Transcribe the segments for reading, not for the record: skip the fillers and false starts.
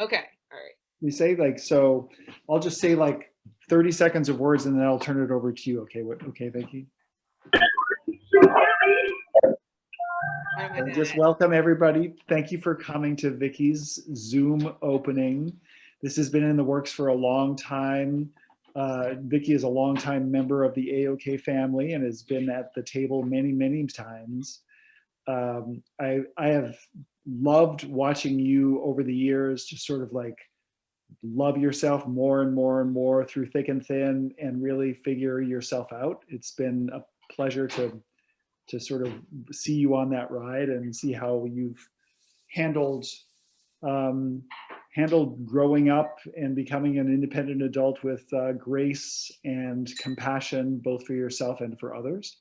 Okay. All right. We say like, so I'll just say like 30 seconds of words and then I'll turn it over to you. Okay, okay, Vicky? All right, my And just dad. welcome everybody. Thank you for coming to Vicky's Zoom opening. This has been in the works for a long time. Vicky is a longtime member of the AOK family and has been at the table many, many times. I have loved watching you over the years, just sort of like love yourself more and more and more through thick and thin and really figure yourself out. It's been a pleasure to sort of see you on that ride and see how you've handled um, handled growing up and becoming an independent adult with grace and compassion, both for yourself and for others.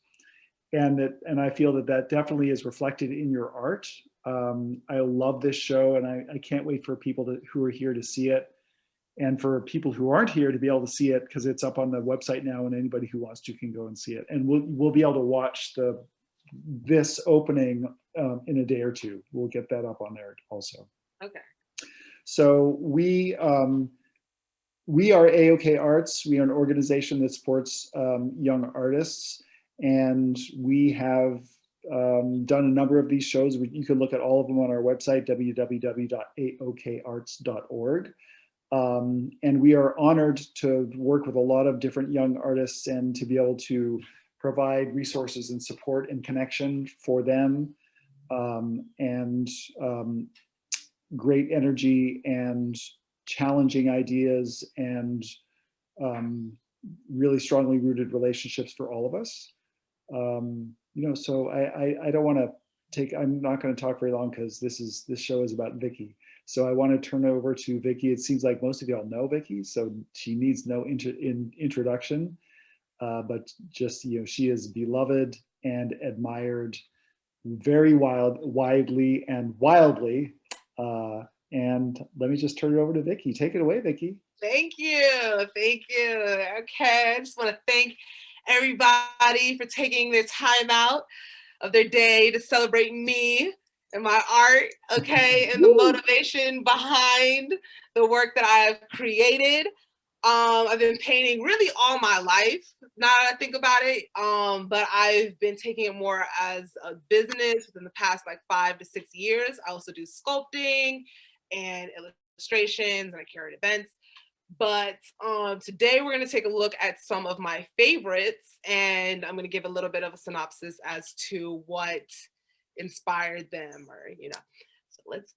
And I feel that that definitely is reflected in your art. I love this show, and I can't wait for people who are here to see it, and for people who aren't here to be able to see it because it's up on the website now, and anybody who wants to can go and see it. And we'll be able to watch this opening in a day or two. We'll get that up on there also. Okay. So we are AOK Arts. We are an organization that supports young artists, and we have done a number of these shows. You can look at all of them on our website, www.aokarts.org. And we are honored to work with a lot of different young artists and to be able to provide resources and support and connection for them, and great energy and challenging ideas and really strongly rooted relationships for all of us. So I don't want to I'm not going to talk very long because this show is about Vicky. So I want to turn it over to Vicky. It seems like most of y'all know Vicky, so she needs no introduction. But just, she is beloved and admired very widely and wildly. And let me just turn it over to Vicky. Take it away, Vicky. Thank you. Thank you. Okay. I just want to thank everybody for taking their time out of their day to celebrate me and my art, okay, and the motivation behind the work that I've created. I've been painting really all my life, now that I think about it, but I've been taking it more as a business within the past like 5 to 6 years. I also do sculpting and illustrations, and I curate events. But today we're going to take a look at some of my favorites, and I'm going to give a little bit of a synopsis as to what inspired them, or So let's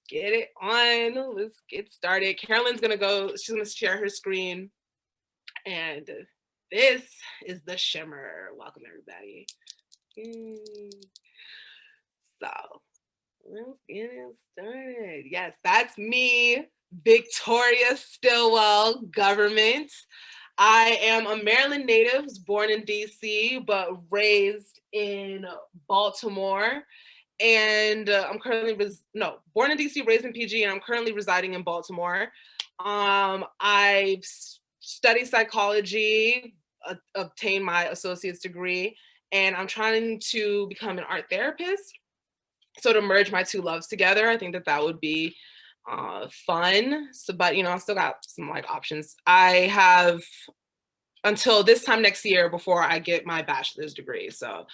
get it on. Let's get started. Carolyn's going to go. She's going to share her screen, and this is the shimmer. Welcome everybody. So let's get it started. Yes, that's me, Victoria Stillwell, government. I am a Maryland native, was born in DC, but raised in Baltimore. And I'm currently, born in DC, raised in PG, and I'm currently residing in Baltimore. I've studied psychology, obtained my associate's degree, and I'm trying to become an art therapist. So to merge my two loves together, I think that would be fun. So, but I still got some like options. I have until this time next year before I get my bachelor's degree. So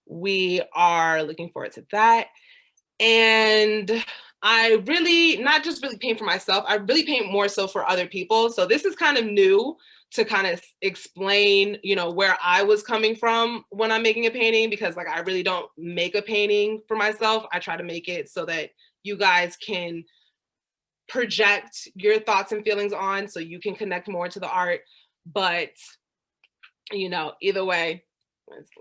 we are looking forward to that. And I really, not just really paint for myself, I really paint more so for other people. So this is kind of new to kind of explain, where I was coming from when I'm making a painting, because like I really don't make a painting for myself. I try to make it so that you guys can project your thoughts and feelings on, so you can connect more to the art. But either way,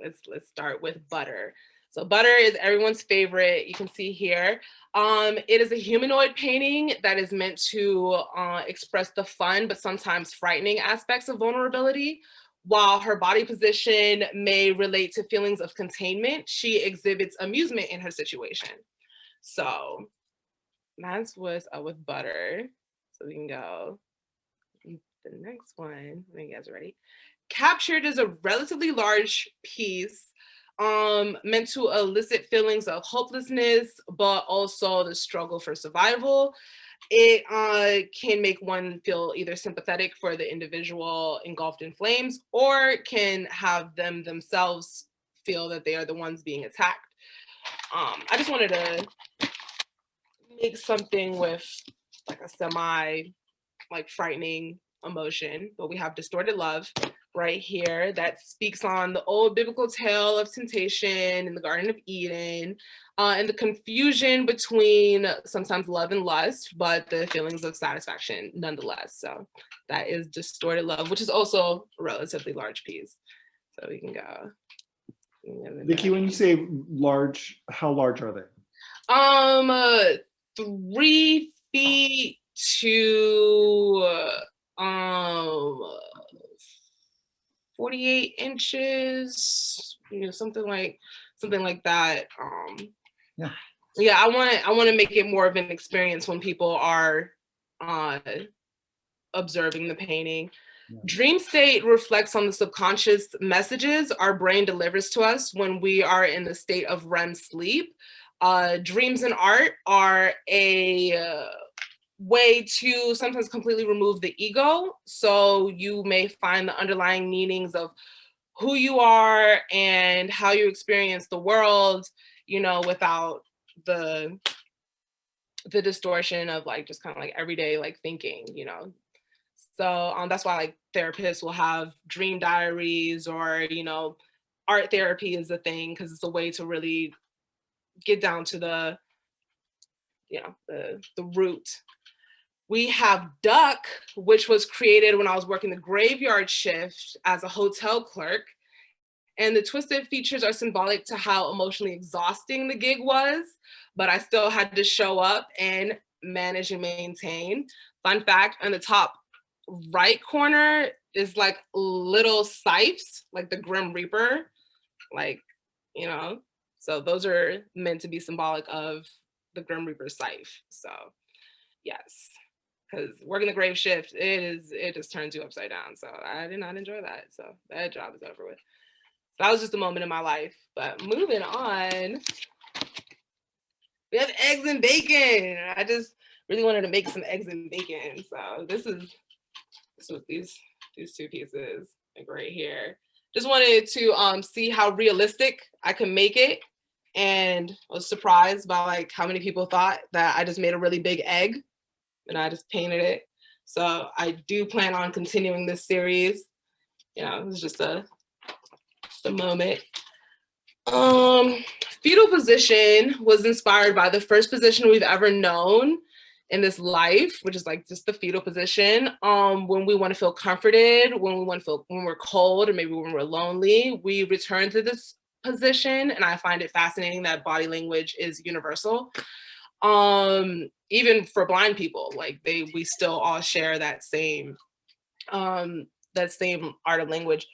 let's start with butter. So butter is everyone's favorite. You can see here. It is a humanoid painting that is meant to express the fun but sometimes frightening aspects of vulnerability. While her body position may relate to feelings of containment, she exhibits amusement in her situation. So that's what's up with butter. So we can go the next one. When you guys are ready. Captured is a relatively large piece meant to elicit feelings of hopelessness, but also the struggle for survival. It can make one feel either sympathetic for the individual engulfed in flames, or can have them themselves feel that they are the ones being attacked. I just wanted to make something with like a semi like frightening emotion, but we have Distorted Love right here that speaks on the old biblical tale of temptation in the Garden of Eden, and the confusion between sometimes love and lust, but the feelings of satisfaction nonetheless. So that is Distorted Love, which is also a relatively large piece. So we can go. Vicky, when you say large, how large are they? 3 feet to 48 inches, something like that. Yeah. Yeah, I want to make it more of an experience when people are observing the painting. Yeah. Dream state reflects on the subconscious messages our brain delivers to us when we are in the state of REM sleep. Dreams in art are a way to sometimes completely remove the ego. So you may find the underlying meanings of who you are and how you experience the world, without the distortion of like just kind of like everyday like thinking. So that's why like therapists will have dream diaries, or art therapy is a thing, because it's a way to really get down to the root. We have Duck, which was created when I was working the graveyard shift as a hotel clerk. And the twisted features are symbolic to how emotionally exhausting the gig was, but I still had to show up and manage and maintain. Fun fact, on the top right corner is like little scythes, like the Grim Reaper, like, so those are meant to be symbolic of the Grim Reaper scythe. So yes, because working the grave shift, it just turns you upside down. So I did not enjoy that. So that job is over with. So that was just a moment in my life. But moving on, we have eggs and bacon. I just really wanted to make some eggs and bacon. So this is these two pieces like right here. Just wanted to see how realistic I can make it, and I was surprised by like how many people thought that I just made a really big egg and I just painted it. So I do plan on continuing this series. It was just a moment. Fetal position was inspired by the first position we've ever known in this life, which is like just the fetal position. When we want to feel comforted, when we're cold, or maybe when we're lonely, we return to this position. And I find it fascinating that body language is universal. Even for blind people, like we still all share that same art of language.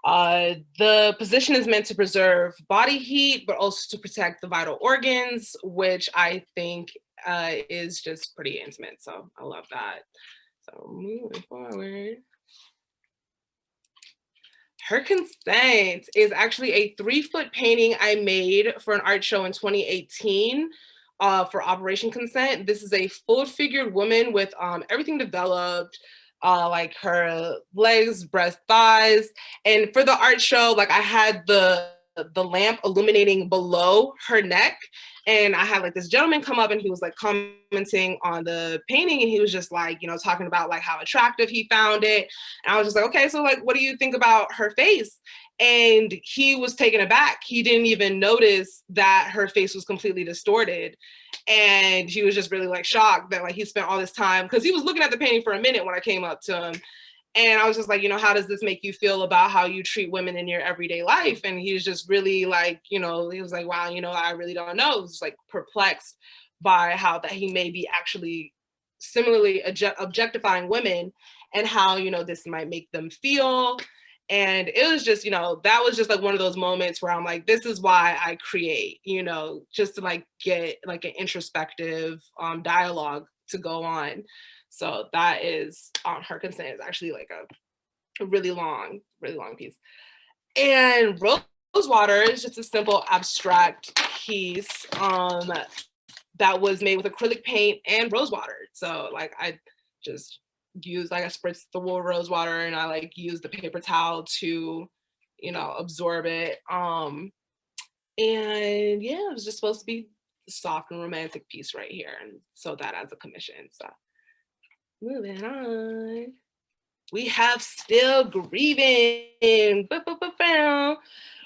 The position is meant to preserve body heat, but also to protect the vital organs, which I think is just pretty intimate. So I love that. So moving forward. Her Consent is actually a 3-foot painting I made for an art show in 2018 for Operation Consent. This is a full-figured woman with everything developed, like her legs, breast, thighs. And for the art show, like I had the lamp illuminating below her neck. And I had like this gentleman come up and he was like commenting on the painting, and he was just like, talking about like how attractive he found it. And I was just like, okay, so like, what do you think about her face? And he was taken aback. He didn't even notice that her face was completely distorted. And he was just really like shocked that like he spent all this time, because he was looking at the painting for a minute when I came up to him. And I was just like, how does this make you feel about how you treat women in your everyday life? And he was just really like, he was like, wow, I really don't know. He was like perplexed by how that he may be actually similarly objectifying women, and how, this might make them feel. And it was just, that was just like one of those moments where I'm like, this is why I create, just to like get like an introspective dialogue to go on. So that is Her Consent is actually like a really long piece. And Rosewater is just a simple abstract piece that was made with acrylic paint and rose water. So like I just use like I spritz the rose water and I like use the paper towel to, you know, absorb it. And yeah, it was just supposed to be a soft and romantic piece right here, and so that as a commission. So moving on, we have Still Grieving.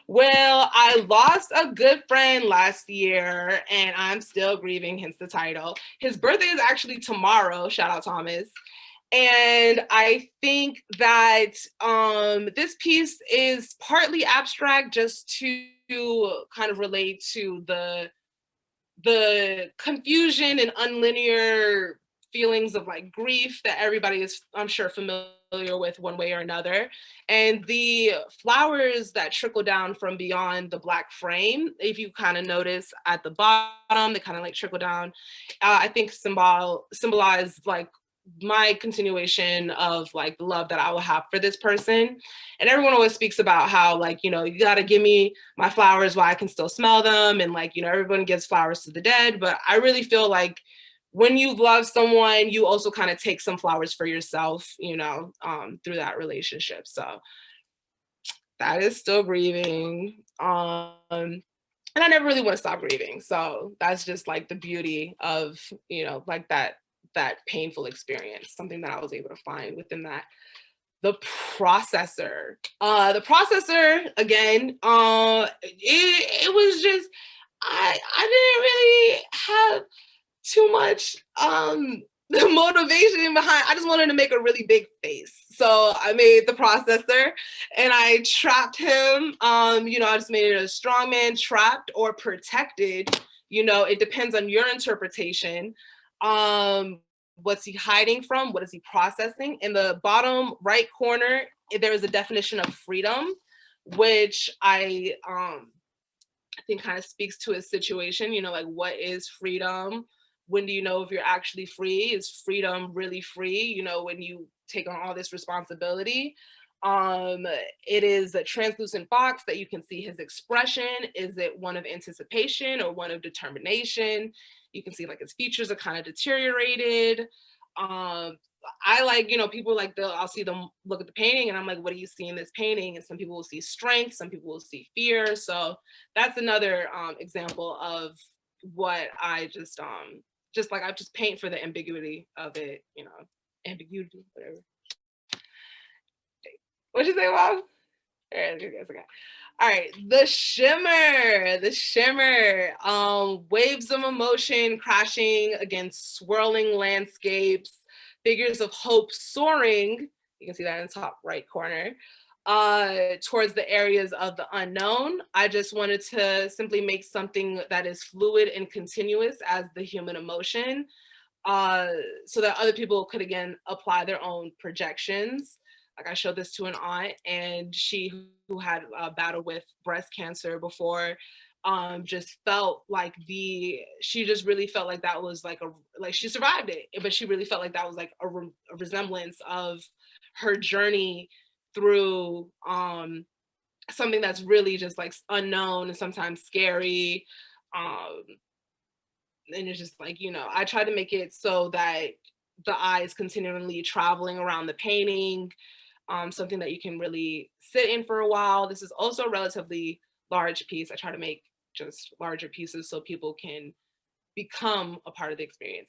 Well, I lost a good friend last year and I'm still grieving, hence the title. His birthday is actually tomorrow. Shout out Thomas. And I think that this piece is partly abstract just to kind of relate to the confusion and unlinear feelings of like grief that everybody is, I'm sure, familiar with one way or another. And the flowers that trickle down from beyond the black frame, if you kind of notice at the bottom, they kind of like trickle down, I think symbolize like my continuation of like the love that I will have for this person. And everyone always speaks about how like, you know, you got to give me my flowers while I can still smell them. And like, you know, everyone gives flowers to the dead. But I really feel like when you love someone, you also kind of take some flowers for yourself, you know, through that relationship. So that is Still Grieving. And I never really want to stop grieving. So that's just like the beauty of, you know, like that painful experience, something that I was able to find within that. The processor. The processor, again, it was just, I didn't really have too much the motivation behind. I just wanted to make a really big face. So I made the processor and I trapped him. You know, I just made it a strongman, trapped or protected. You know, it depends on your interpretation. What's he hiding from? What is he processing? In the bottom right corner, there is a definition of freedom, which I think kind of speaks to his situation. You know, like what is freedom? When do you know if you're actually free? Is freedom really free? You know, when you take on all this responsibility. It is a translucent box that you can see his expression. Is it one of anticipation or one of determination? You can see like his features are kind of deteriorated. I like, you know, people like I'll see them look at the painting and I'm like, what do you see in this painting? And some people will see strength, some people will see fear. So that's another example of what I just like I just paint for the ambiguity of it, you know, ambiguity, whatever. What'd you say, Bob? All right, the shimmer, waves of emotion crashing against swirling landscapes, figures of hope soaring. You can see that in the top right corner, towards the areas of the unknown. I just wanted to simply make something that is fluid and continuous as the human emotion, so that other people could again apply their own projections. Like I showed this to an aunt, and she who had battled with breast cancer before, just felt like she just really felt like that was like like she survived it, but she really felt like that was like a resemblance of her journey through something that's really just like unknown and sometimes scary. Um, and it's just like, you know, I try to make it so that the eye is continually traveling around the painting, something that you can really sit in for a while. This is also a relatively large piece. I try to make just larger pieces so people can become a part of the experience.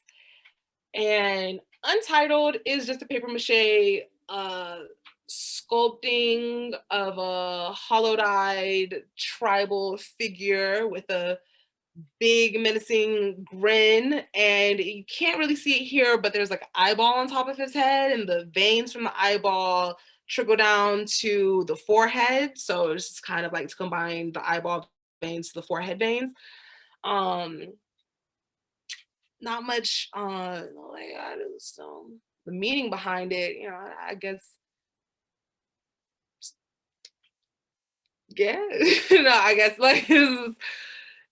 And Untitled is just a paper mache sculpting of a hollowed-eyed tribal figure with a big menacing grin, and you can't really see it here, but there's like an eyeball on top of his head, and the veins from the eyeball trickle down to the forehead. So it's just kind of like to combine the eyeball veins to the forehead veins. Not much so the meaning behind it, you know, I guess, yeah. No, I guess like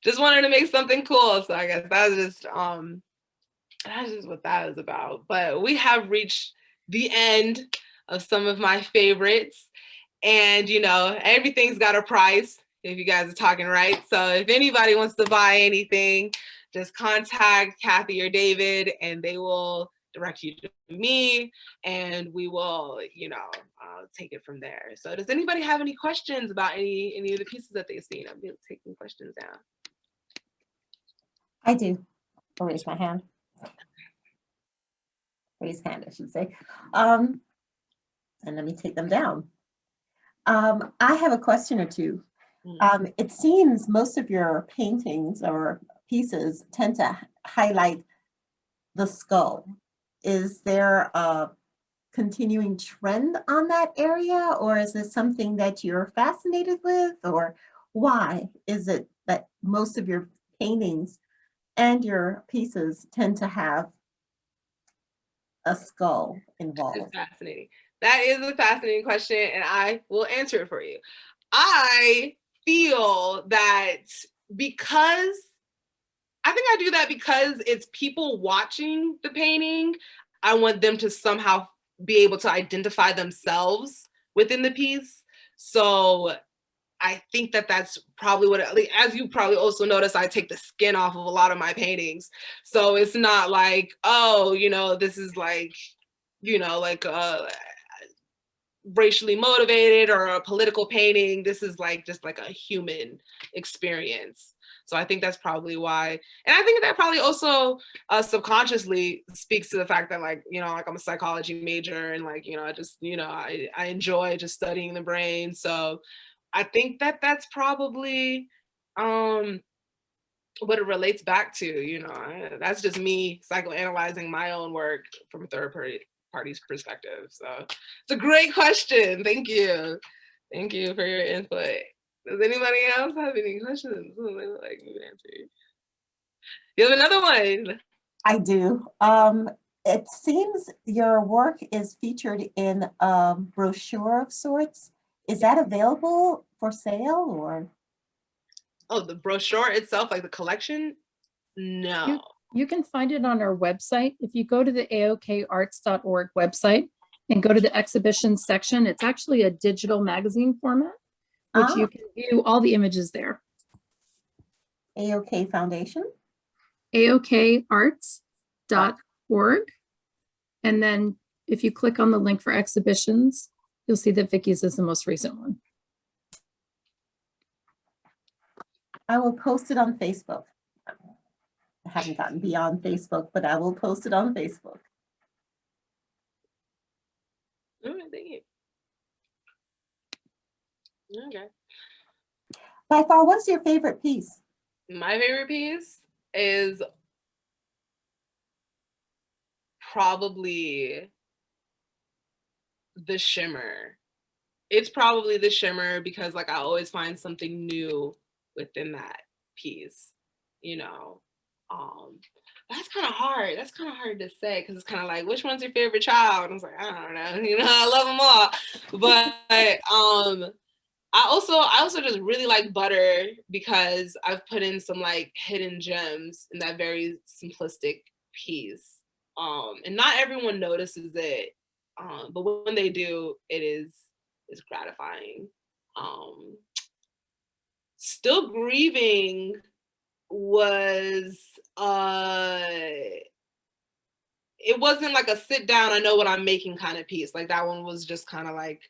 just wanted to make something cool. So I guess that's just what that is about. But we have reached the end of some of my favorites. And, you know, everything's got a price if you guys are talking right. So if anybody wants to buy anything, just contact Kathy or David and they will direct you to me and we will, take it from there. So does anybody have any questions about any of the pieces that they've seen? I'll be taking questions down. I do. I'll raise my hand. Raise hand, I should say. And let me take them down. I have a question or two. It seems most of your paintings or pieces tend to highlight the skull. Is there a continuing trend on that area, or is it something that you're fascinated with, or why is it that most of your paintings and your pieces tend to have a skull involved? It's fascinating. That is a fascinating question, and I will answer it for you. I feel that because I think I do that because it's people watching the painting, I want them to somehow be able to identify themselves within the piece. So I think that that's probably what, as you probably also notice, I take the skin off of a lot of my paintings. So it's not like, oh, this is like, like a racially motivated or a political painting. This is like just like a human experience. So I think that's probably why. And I think that probably also subconsciously speaks to the fact that like I'm a psychology major and like, I just, I enjoy just studying the brain. So I think that that's probably what it relates back to, that's just me psychoanalyzing my own work from a third party's perspective. So it's a great question. Thank you. Thank you for your input. Does anybody else have any questions? Like me to answer. You have another one? I do. It seems your work is featured in a brochure of sorts. Is that available for sale or? Oh, the brochure itself, like the collection? No. You can find it on our website. If you go to the aokarts.org website and go to the exhibition section, it's actually a digital magazine format, which you can view all the images there. AOK Foundation? aokarts.org. And then if you click on the link for exhibitions, you'll see that Vicky's is the most recent one. I will post it on Facebook. I haven't gotten beyond Facebook, but I will post it on Facebook. All right, thank you. Okay. By far, what's your favorite piece? My favorite piece is probably the shimmer. It's probably the shimmer because like I always find something new within that piece, That's kind of hard. That's kind of hard to say because it's kind of like, which one's your favorite child? And I was like, I don't know, I love them all. But I also just really like butter because I've put in some like hidden gems in that very simplistic piece. And not everyone notices it. But when they do, it's gratifying. Still Grieving was it wasn't like a sit down, I know what I'm making kind of piece. Like that one was just kind of like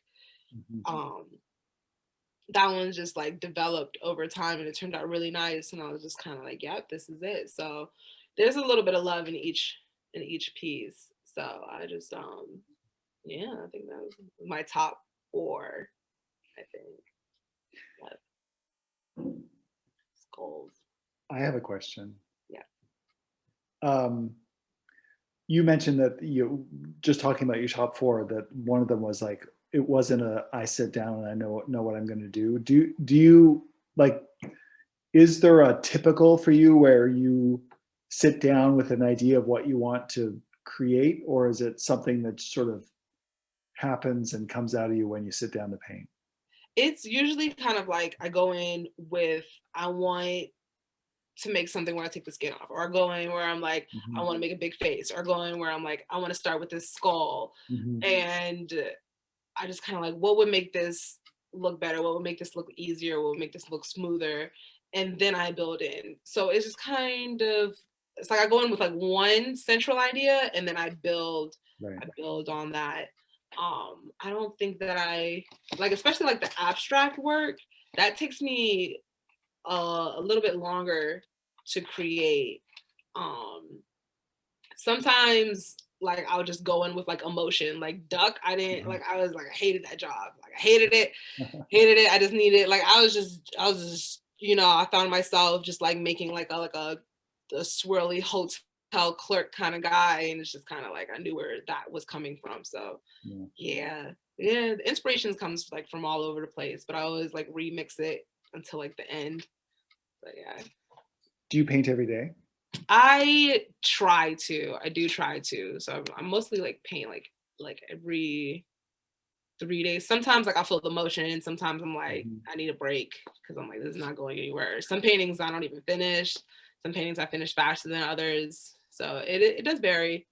that one just like developed over time and it turned out really nice. And I was just kind of like, yep, this is it. So there's a little bit of love in each piece. So I just yeah, I think that was my top 4, I think. But skulls. I have a question. Yeah. You mentioned that you just talking about your top 4, that one of them was like, it wasn't I sit down and I know what I'm going to do. Do you like, is there a typical for you where you sit down with an idea of what you want to create, or is it something that sort of happens and comes out of you when you sit down to paint? It's usually kind of like I go in with, I want to make something where I take the skin off, or go in where I'm like, I want to make a big face, or go in where I'm like, I want to start with this skull. And I just kind of like, what would make this look better? What would make this look easier? What would make this look smoother? and then I build in. So it's just kind of, it's like I go in with like one central idea and then I build on that. I don't think that I like, especially like the abstract work, that takes me a little bit longer to create. Sometimes like I'll just go in with like emotion, like duck. I didn't like, I was like, I hated that job. Like I hated it. I just needed, like, I was just, you know, I found myself just like making like a swirly hotel clerk kind of guy. And it's just kind of like, I knew where that was coming from. So yeah, the inspirations comes like from all over the place, but I always like remix it until like the end. But yeah. Do you paint every day? I do try to. So I'm mostly like paint like every 3 days. Sometimes like I feel the motion. Sometimes I'm like, I need a break because I'm like, this is not going anywhere. Some paintings I don't even finish. Some paintings I finish faster than others. So it does vary.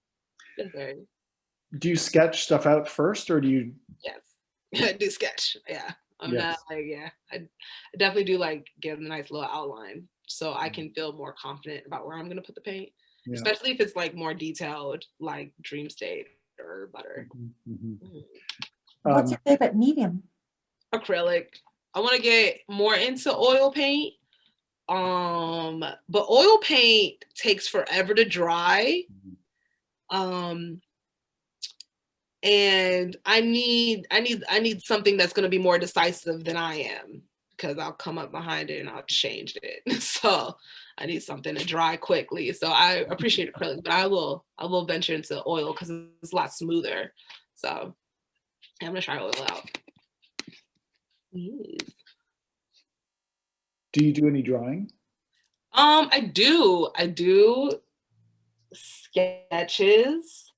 It does vary. Do you sketch stuff out first, or do you? Yes, I do sketch. Yeah, I'm not like, I definitely do like get a nice little outline so I can feel more confident about where I'm gonna put the paint, especially if it's like more detailed, like Dream State or Butter. What's your favorite medium? Acrylic. I want to get more into oil paint. But oil paint takes forever to dry. And I need something that's going to be more decisive than I am, because I'll come up behind it and I'll change it. So I need something to dry quickly. So I appreciate acrylic, but I will venture into oil because it's a lot smoother. So I'm gonna try oil out. Yes. Do you do any drawing? I do sketches.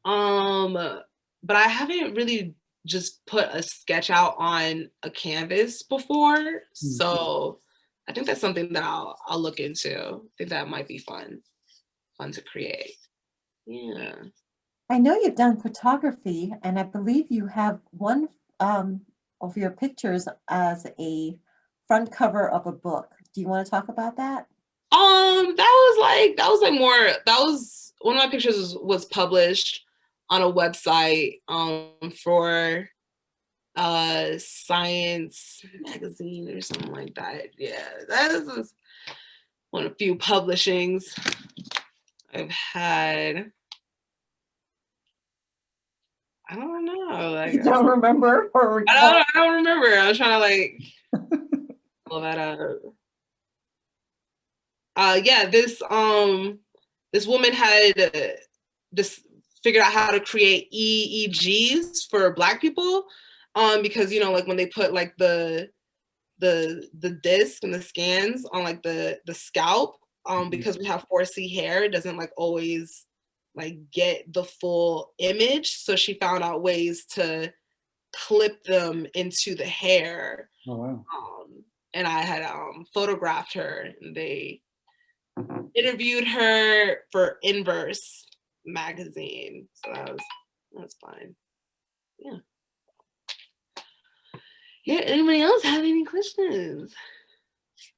But I haven't really just put a sketch out on a canvas before. So I think that's something that I'll look into. I think that might be fun to create. Yeah. I know you've done photography, and I believe you have one of your pictures as a front cover of a book. Do you want to talk about that? That was one of my pictures was published on a website for Science magazine or something like that. Yeah, that is one of the few publishings I've had. I don't know. Like, You don't remember or recall? I don't remember. I was trying to like pull that up. Yeah, this woman had just figured out how to create EEGs for Black people, because you know, like when they put like the disc and the scans on like the scalp, because we have 4C hair, it doesn't like always like get the full image. So she found out ways to clip them into the hair. Oh wow. And I had photographed her, and they interviewed her for Inverse magazine. So that's fine. Yeah. Yeah, anybody else have any questions?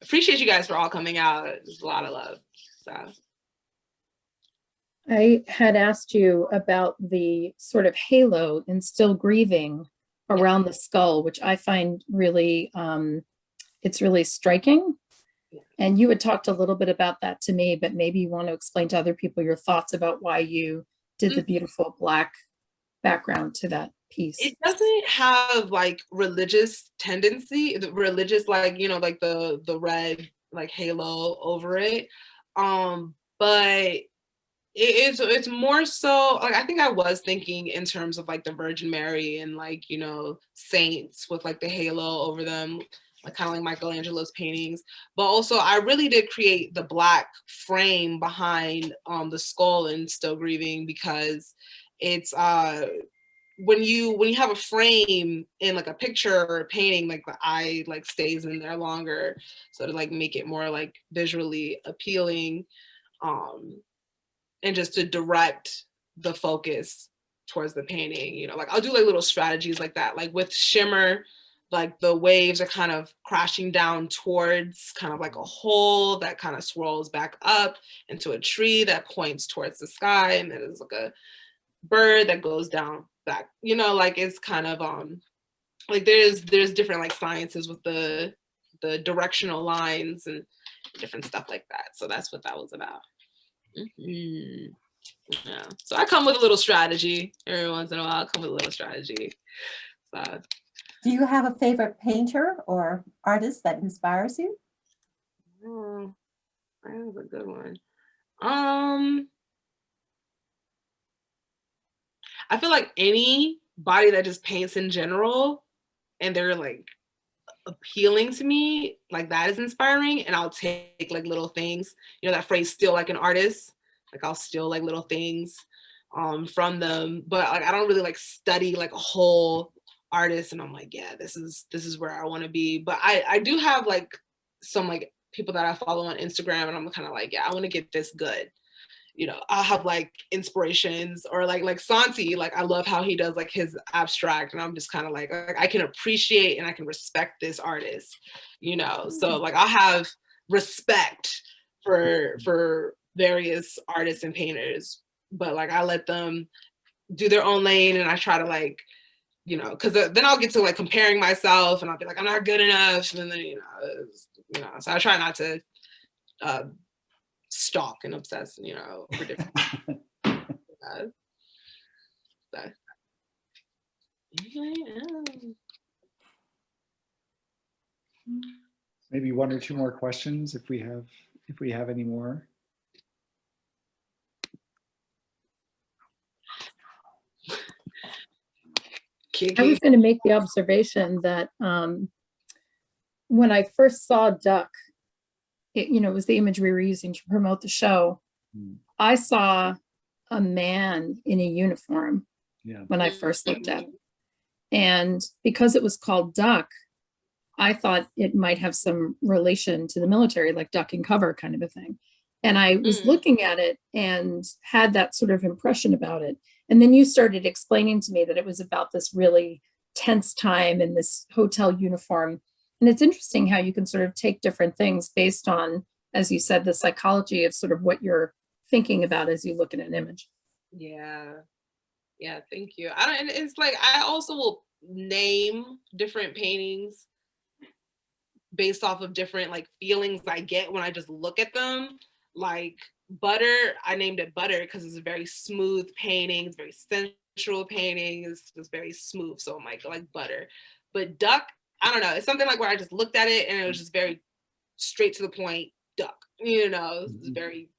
Appreciate you guys for all coming out. There's a lot of love. So I had asked you about the sort of halo in Still Grieving around the skull, which I find really, it's really striking. And you had talked a little bit about that to me, but maybe you want to explain to other people your thoughts about why you did the beautiful Black background to that piece. It doesn't have like religious tendency, the religious, like, you know, like the red like halo over it. But it's more so like, I think I was thinking in terms of like the Virgin Mary and like, you know, saints with like the halo over them, like kind of like Michelangelo's paintings. But also I really did create the Black frame behind the skull in Still Grieving, because it's when you have a frame in like a picture or a painting, like the eye like stays in there longer, so to like make it more like visually appealing, and just to direct the focus towards the painting. You know, like I'll do like little strategies like that, like with shimmer. like the waves are kind of crashing down towards kind of like a hole that kind of swirls back up into a tree that points towards the sky, and then there's like a bird that goes down back, you know, like it's kind of like there's different like sciences with the directional lines and different stuff like that. So that's what that was about. Mm-hmm. Yeah. So I come with a little strategy every once in a while. I come with a little strategy. So Do you have a favorite painter or artist that inspires you? oh, that was a good one. I feel like anybody that just paints in general and they're like appealing to me, like that is inspiring. And I'll take like little things, you know, that phrase steal like an artist. Like I'll steal like little things from them. But like I don't really like study like a whole artist and I'm like, yeah, this is where I want to be. But I do have like some like people that I follow on Instagram and I'm kind of like, yeah, I want to get this good. You know, I'll have like inspirations or like Santi, like I love how he does like his abstract and I'm just kind of like I can appreciate and I can respect this artist, you know. So like I'll have respect for various artists and painters, but like I let them do their own lane and I try to like, you know, because then I'll get to like comparing myself and I'll be like, I'm not good enough. And then, you know, so I try not to stalk and obsess, you know, over different so. Maybe one or two more questions if we have any more. I was going to make the observation that when I first saw Duck, it was the image we were using to promote the show. I saw a man in a uniform when I first looked at it. And because it was called Duck, I thought it might have some relation to the military, like duck and cover kind of a thing. And I was looking at it and had that sort of impression about it. And then you started explaining to me that it was about this really tense time in this hotel uniform. And it's interesting how you can sort of take different things based on, as you said, the psychology of sort of what you're thinking about as you look at an image. Yeah. Yeah, thank you. And it's like I also will name different paintings based off of different like feelings I get when I just look at them. Like Butter, I named it Butter because it's a very smooth painting, it's very sensual painting, it's just very smooth. So I'm like Butter. But Duck, I don't know, it's something like where I just looked at it and it was just very straight to the point, Duck. You know, it's very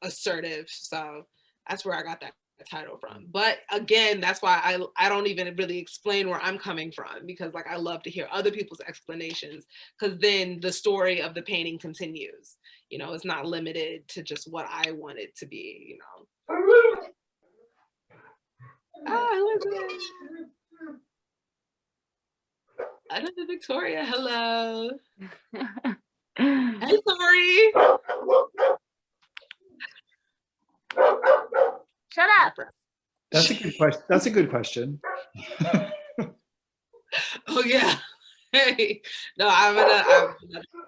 assertive. So that's where I got that title from. But again, that's why I don't even really explain where I'm coming from, because like I love to hear other people's explanations, because then the story of the painting continues. You know, it's not limited to just what I want it to be, you know. Who is it? Another Victoria, hello. Hey, sorry. Shut up. That's a good question. That's a good question. Oh yeah. Hey. No, I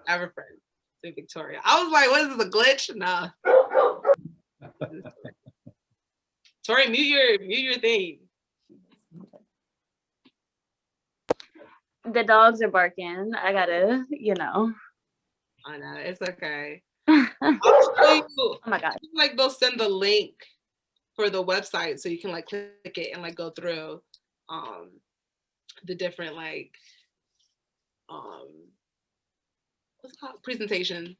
have a friend named Victoria. I was like, what is this, a glitch? Nah. Tori, mute your thing. The dogs are barking. I gotta, you know. I know, it's okay. I'll show you. Oh my God. Like they'll send the link for the website so you can like click it and like go through the different like what's it called? The presentation.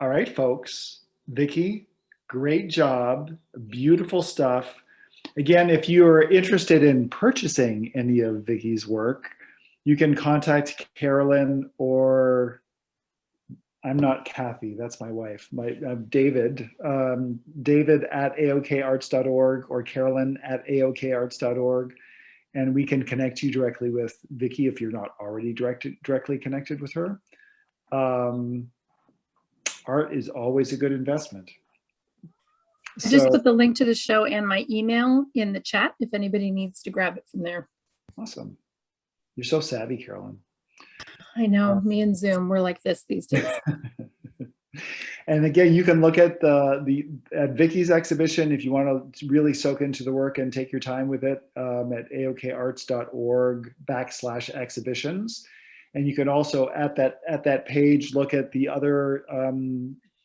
All right, folks. Vicki, great job. Beautiful stuff. Again, if you are interested in purchasing any of Vicki's work, you can contact Carolyn, or I'm not Kathy, that's my wife, David, David at aokarts.org or Carolyn at aokarts.org. And we can connect you directly with Vicki if you're not already directly connected with her. Art is always a good investment. I just So put the link to the show and my email in the chat if anybody needs to grab it from there. awesome. You're so savvy, Carolyn. I know, me and Zoom, we're like this these days. And again, you can look at at Vicky's exhibition if you want to really soak into the work and take your time with it at aokarts.org/exhibitions. And you can also at that page look at the other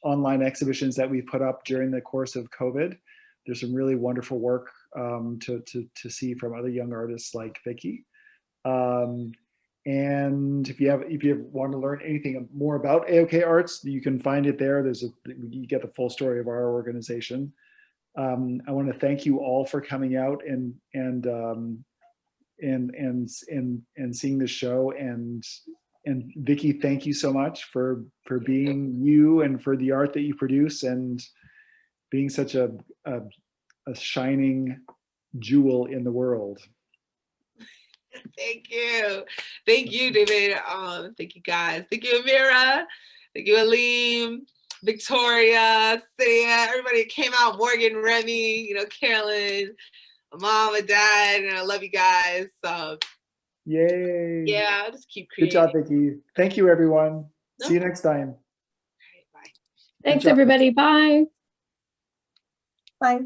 online exhibitions that we've put up during the course of COVID. There's some really wonderful work to see from other young artists like Vicky. And if you want to learn anything more about AOK Arts, you can find it there. You get the full story of our organization. I want to thank you all for coming out and seeing the show. And Vicky, thank you so much for being you and for the art that you produce and being such a shining jewel in the world. Thank you. Thank you, David. Thank you guys. Thank you, Amira. Thank you, Aleem, Victoria, Cynthia, everybody that came out, Morgan, Remy, Carolyn, mom and dad, and I love you guys. So Yay. yeah, I'll just keep Good creating. job, Vicky. Thank you, everyone. No. See you next time. Bye. Thanks, job. everybody. Bye. Bye.